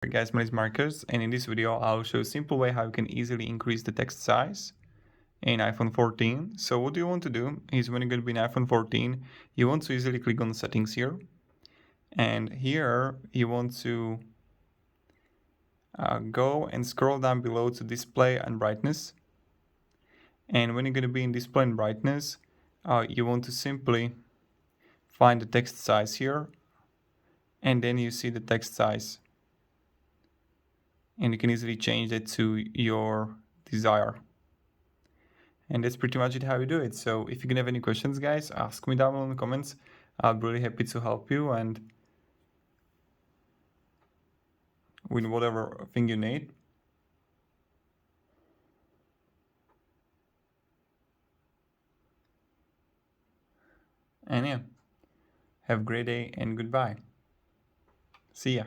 Hey guys, my name is Marcus, and in this video I'll show a simple way how you can easily increase the text size in iPhone 14. So what you want to do is when you're going to be in iPhone 14, you want to easily click on settings here, and here you want to go and scroll down below to display and brightness. And when you're going to be in display and brightness, you want to simply find the text size here, and then you see the text size, and you can easily change it to your desire. And that's pretty much it how you do it. So if you can have any questions, guys, ask me down below in the comments. I'll be really happy to help you and with whatever thing you need. And yeah, have a great day and goodbye. See ya.